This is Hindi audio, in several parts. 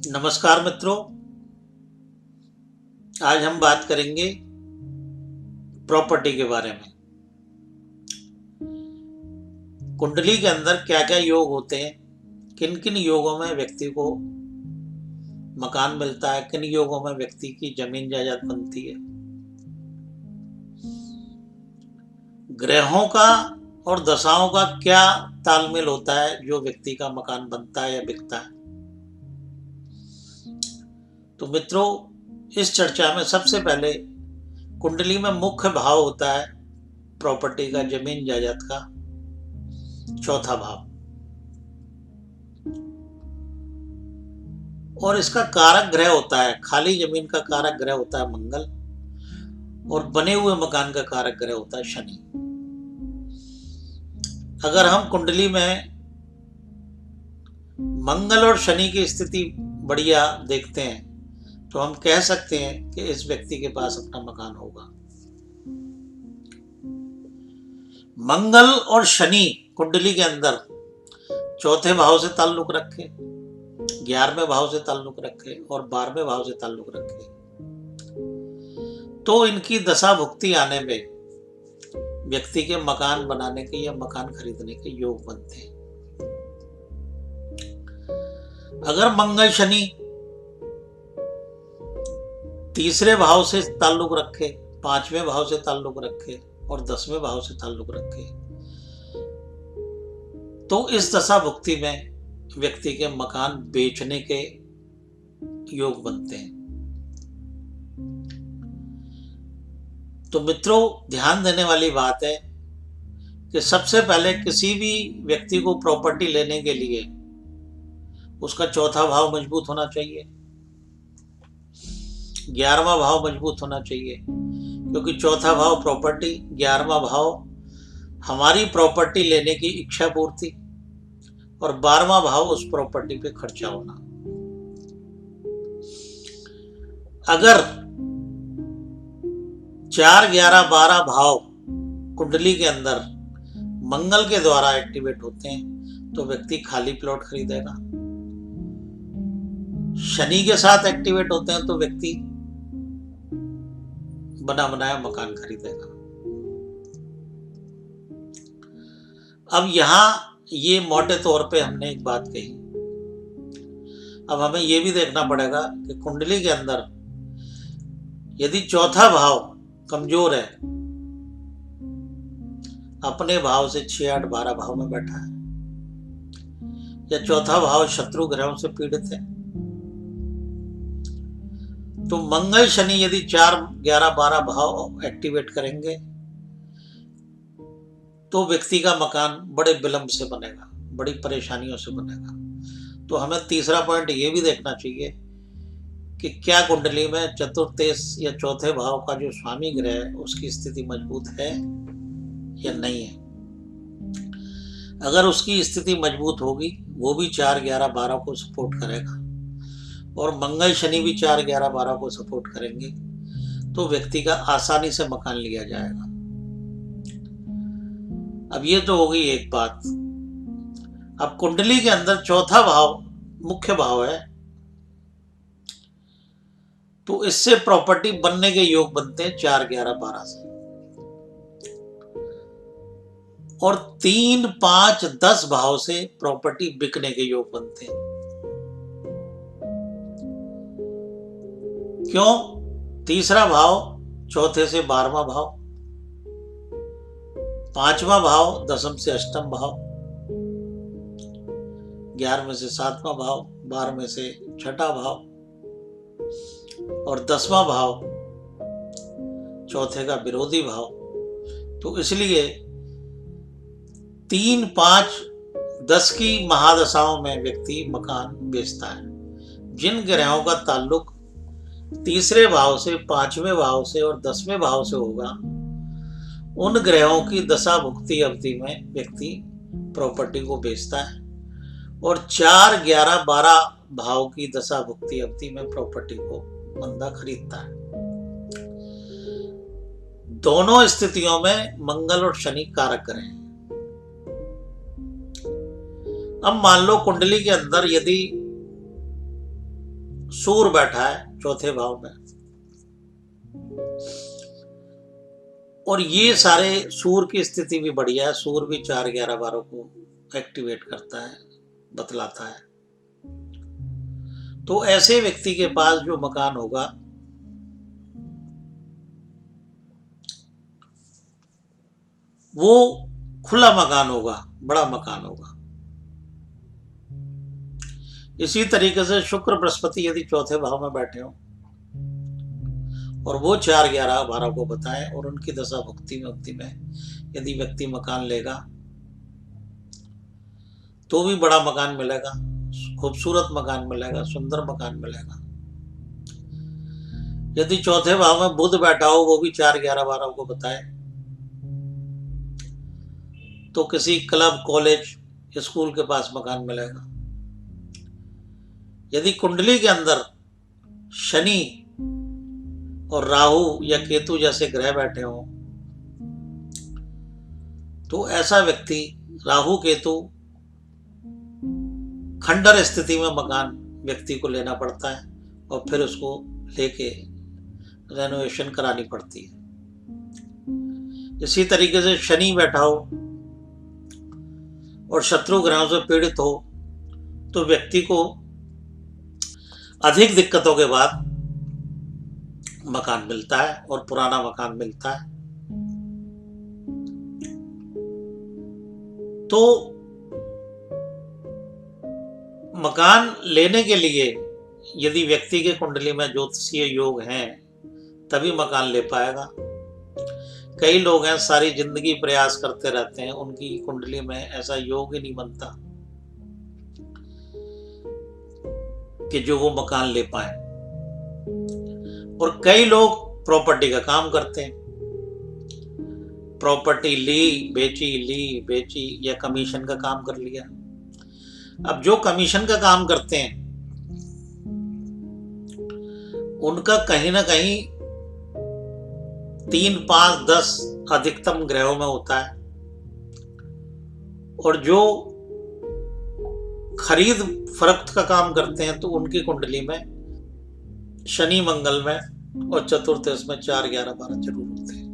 नमस्कार मित्रों। आज हम बात करेंगे प्रॉपर्टी के बारे में। कुंडली के अंदर क्या क्या योग होते हैं, किन किन योगों में व्यक्ति को मकान मिलता है, किन योगों में व्यक्ति की जमीन जायदाद बनती है, ग्रहों का और दशाओं का क्या तालमेल होता है जो व्यक्ति का मकान बनता है या बिकता है। तो मित्रों, इस चर्चा में सबसे पहले कुंडली में मुख्य भाव होता है प्रॉपर्टी का, जमीन जायदाद का चौथा भाव, और इसका कारक ग्रह होता है, खाली जमीन का कारक ग्रह होता है मंगल, और बने हुए मकान का कारक ग्रह होता है शनि। अगर हम कुंडली में मंगल और शनि की स्थिति बढ़िया देखते हैं तो हम कह सकते हैं कि इस व्यक्ति के पास अपना मकान होगा। मंगल और शनि कुंडली के अंदर चौथे भाव से ताल्लुक रखे, 11वें भाव से ताल्लुक रखे और 12वें भाव से ताल्लुक रखे, तो इनकी दशा भुक्ति आने में व्यक्ति के मकान बनाने के या मकान खरीदने के योग बनते हैं। अगर मंगल शनि तीसरे भाव से ताल्लुक रखे, 5वें भाव से ताल्लुक रखे और 10वें भाव से ताल्लुक रखे, तो इस दशा भुक्ति में व्यक्ति के मकान बेचने के योग बनते हैं। तो मित्रों, ध्यान देने वाली बात है कि सबसे पहले किसी भी व्यक्ति को प्रॉपर्टी लेने के लिए उसका चौथा भाव मजबूत होना चाहिए, 11वां भाव मजबूत होना चाहिए, क्योंकि चौथा भाव प्रॉपर्टी, 11वां भाव हमारी प्रॉपर्टी लेने की इच्छा पूर्ति और 12वां भाव उस प्रॉपर्टी पे खर्चा होना। अगर 4, 11, 12 भाव कुंडली के अंदर मंगल के द्वारा एक्टिवेट होते हैं तो व्यक्ति खाली प्लॉट खरीदेगा, शनि के साथ एक्टिवेट होते हैं तो व्यक्ति बना बनाया मकान खरीदेगा। अब यहां ये मोटे तौर पे हमने एक बात कही, अब हमें यह भी देखना पड़ेगा कि कुंडली के अंदर यदि चौथा भाव कमजोर है, अपने भाव से 6, 8, 12 भाव में बैठा है, या चौथा भाव शत्रु ग्रहों से पीड़ित है, तो मंगल शनि यदि 4, 11, 12 भाव एक्टिवेट करेंगे तो व्यक्ति का मकान बड़े विलंब से बनेगा, बड़ी परेशानियों से बनेगा। तो हमें तीसरा पॉइंट ये भी देखना चाहिए कि क्या कुंडली में चतुर्थ या चौथे भाव का जो स्वामी ग्रह है उसकी स्थिति मजबूत है या नहीं है। अगर उसकी स्थिति मजबूत होगी, वो भी 4, 11, 12 को सपोर्ट करेगा और मंगल शनि भी 4, 11, 12 को सपोर्ट करेंगे, तो व्यक्ति का आसानी से मकान लिया जाएगा। अब ये तो हो गई एक बात। अब कुंडली के अंदर चौथा भाव मुख्य भाव है, तो इससे प्रॉपर्टी बनने के योग बनते हैं 4, 11, 12 से, और 3, 5, 10 भाव से प्रॉपर्टी बिकने के योग बनते हैं। क्यों? तीसरा भाव चौथे से 12वां भाव, 5वां भाव दशम से अष्टम भाव, 11वें से 7वां भाव, 12वें से 6ठा भाव और 10वां भाव चौथे का विरोधी भाव। तो इसलिए 3, 5, 10 की महादशाओं में व्यक्ति मकान बेचता है। जिन ग्रहों का ताल्लुक तीसरे भाव से, 5वें भाव से और 10वें भाव से होगा, उन ग्रहों की दशा भुक्ति अवधि में व्यक्ति प्रॉपर्टी को बेचता है, और 4, 11, 12 भाव की दशा भुक्ति अवधि में प्रॉपर्टी को बंदा खरीदता है। दोनों स्थितियों में मंगल और शनि कारक ग्रह हैं। अब मान लो कुंडली के अंदर यदि सूर बैठा है चौथे भाव में, और ये सारे सूर की स्थिति भी बढ़िया है। सूर भी 4, 11, 12 को एक्टिवेट करता है, बतलाता है। तो ऐसे व्यक्ति के पास जो मकान होगा वो खुला मकान होगा, बड़ा मकान होगा। इसी तरीके से शुक्र बृहस्पति यदि चौथे भाव में बैठे हो और वो 4, 11, 12 को बताए और उनकी दशा भुक्ति में यदि व्यक्ति मकान लेगा तो भी बड़ा मकान मिलेगा, खूबसूरत मकान मिलेगा, सुंदर मकान मिलेगा। यदि चौथे भाव में बुध बैठा हो, वो भी 4, 11, 12 को बताए, तो किसी क्लब, कॉलेज, स्कूल के पास मकान मिलेगा। यदि कुंडली के अंदर शनि और राहु या केतु जैसे ग्रह बैठे हों तो ऐसा व्यक्ति, राहु केतु खंडर स्थिति में मकान व्यक्ति को लेना पड़ता है और फिर उसको लेके रेनोवेशन करानी पड़ती है। इसी तरीके से शनि बैठा हो और शत्रु ग्रहों से पीड़ित हो तो व्यक्ति को अधिक दिक्कतों के बाद मकान मिलता है और पुराना मकान मिलता है। तो मकान लेने के लिए यदि व्यक्ति के कुंडली में ज्योतिषीय योग हैं तभी मकान ले पाएगा। कई लोग हैं सारी जिंदगी प्रयास करते रहते हैं, उनकी कुंडली में ऐसा योग ही नहीं बनता कि जो वो मकान ले पाए। और कई लोग प्रॉपर्टी का काम करते हैं, प्रॉपर्टी ली बेची या कमीशन का काम कर लिया। अब जो कमीशन का काम करते हैं उनका कहीं ना कहीं 3, 5, 10 अधिकतम ग्रहों में होता है, और जो खरीद फरोख्त का काम करते हैं तो उनकी कुंडली में शनि मंगल में और चतुर्थ में 4, 11, 12 जरूर होते हैं।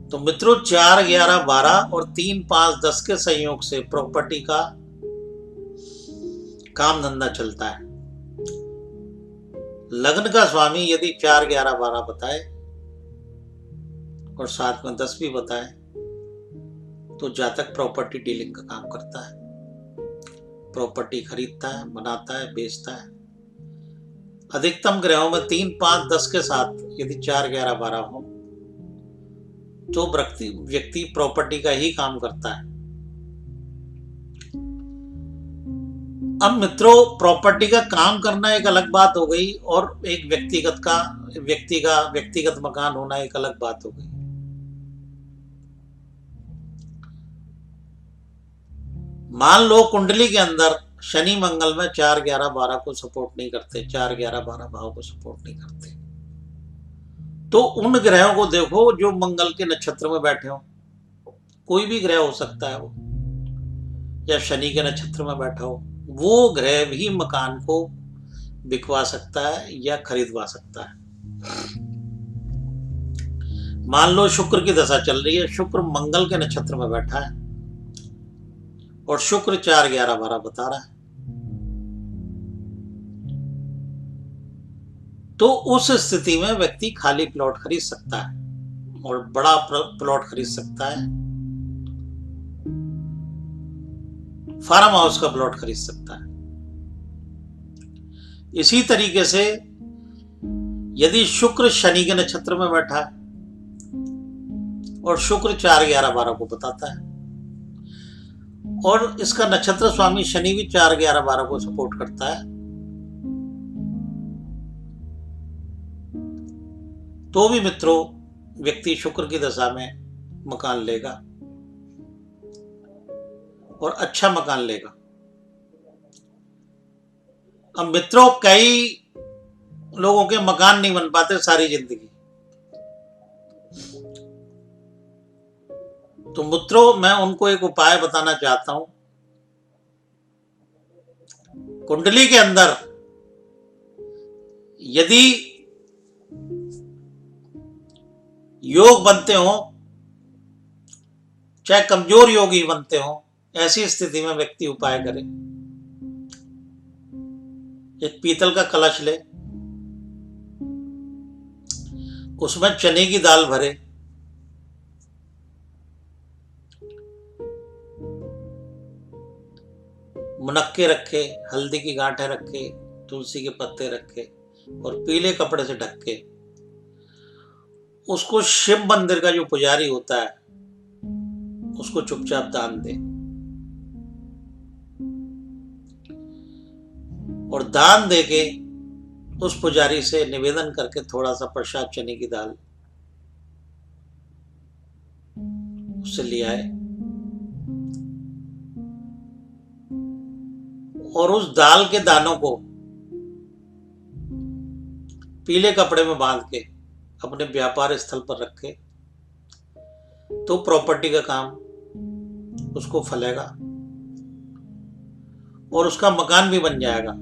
तो मित्रों 4, 11, 12 और 3, 5, 10 के संयोग से प्रॉपर्टी का काम धंधा चलता है। लग्न का स्वामी यदि 4, 11, 12 बताए और साथ में 10 भी बताए तो जातक प्रॉपर्टी डीलिंग का काम करता है, प्रॉपर्टी खरीदता है, बनाता है, बेचता है। अधिकतम ग्रहों में 3, 5, 10 के साथ यदि 4, 11, 12 हो तो व्यक्ति प्रॉपर्टी का ही काम करता है। अब मित्रों प्रॉपर्टी का काम करना एक अलग बात हो गई और एक व्यक्तिगत मकान होना एक अलग बात हो गई। मान लो कुंडली के अंदर शनि मंगल में 4, 11, 12 को सपोर्ट नहीं करते, 4, 11, 12 भाव को सपोर्ट नहीं करते, तो उन ग्रहों को देखो जो मंगल के नक्षत्र में बैठे हो। कोई भी ग्रह हो सकता है वो, या शनि के नक्षत्र में बैठा हो, वो ग्रह भी मकान को बिकवा सकता है या खरीदवा सकता है। मान लो शुक्र की दशा चल रही है, शुक्र मंगल के नक्षत्र में बैठा है और शुक्र 4, 11, 12 बता रहा है, तो उस स्थिति में व्यक्ति खाली प्लॉट खरीद सकता है और बड़ा प्लॉट खरीद सकता है, फार्म हाउस का प्लॉट खरीद सकता है। इसी तरीके से यदि शुक्र शनि के नक्षत्र में बैठा है और शुक्र 4, 11, 12 को बताता है और इसका नक्षत्र स्वामी शनि भी 4, 11, 12 को सपोर्ट करता है, तो भी मित्रों व्यक्ति शुक्र की दशा में मकान लेगा और अच्छा मकान लेगा। अब मित्रों कई लोगों के मकान नहीं बन पाते सारी जिंदगी, तो मित्रों मैं उनको एक उपाय बताना चाहता हूं कुंडली के अंदर यदि योग बनते हो, चाहे कमजोर योग ही बनते हो, ऐसी स्थिति में व्यक्ति उपाय करे। एक पीतल का कलश ले, उसमें चने की दाल भरे, मुनक्के रखे, हल्दी की गांठें रखे, तुलसी के पत्ते रखे और पीले कपड़े से ढक के उसको शिव मंदिर का जो पुजारी होता है उसको चुपचाप दान दे। और दान देके उस पुजारी से निवेदन करके थोड़ा सा प्रसाद चने की दाल उससे ले आए और उस दाल के दानों को पीले कपड़े में बांध के अपने व्यापार स्थल पर रखे तो प्रॉपर्टी का काम उसको फलेगा और उसका मकान भी बन जाएगा।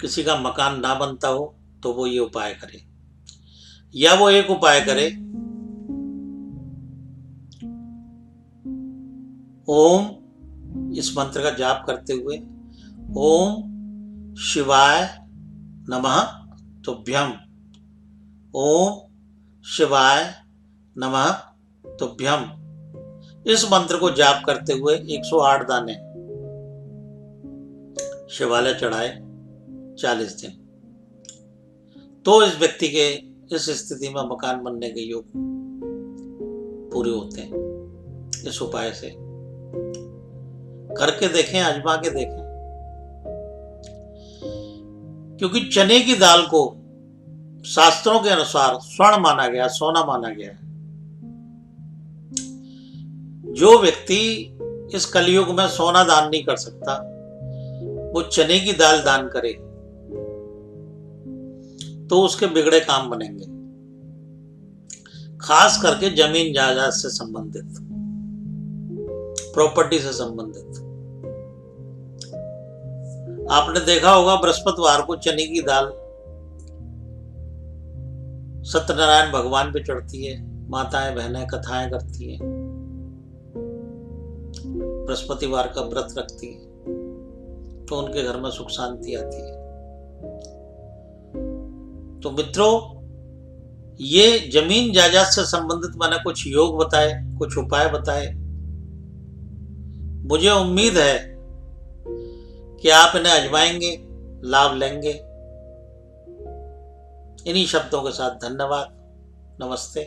किसी का मकान ना बनता हो तो वो ये उपाय करे, या वो एक उपाय करे, ओम, इस मंत्र का जाप करते हुए, ओम शिवाय नमः तुभ्यम, ओम शिवाय नमः तुभ्यम। इस मंत्र को जाप करते हुए 108 दाने शिवालय चढ़ाए 40 दिन, तो इस व्यक्ति के इस स्थिति में मकान बनने के योग पूरे होते हैं। इस उपाय से करके देखें, आजमा के देखें, क्योंकि चने की दाल को शास्त्रों के अनुसार स्वर्ण माना गया, सोना माना गया है। जो व्यक्ति इस कलयुग में सोना दान नहीं कर सकता वो चने की दाल दान करे तो उसके बिगड़े काम बनेंगे, खास करके जमीन जायदाद से संबंधित, प्रॉपर्टी से संबंधित। आपने देखा होगा बृहस्पतिवार को चने की दाल सत्यनारायण भगवान पे चढ़ती है, माताएं बहनें कथाएं करती हैं, बृहस्पतिवार का व्रत रखती है तो उनके घर में सुख शांति आती है। तो मित्रों, ये जमीन जायदाद से संबंधित मैंने कुछ योग बताए, कुछ उपाय बताए। मुझे उम्मीद है कि आप इन्हें आजमाएंगे, लाभ लेंगे। इन्हीं शब्दों के साथ धन्यवाद, नमस्ते।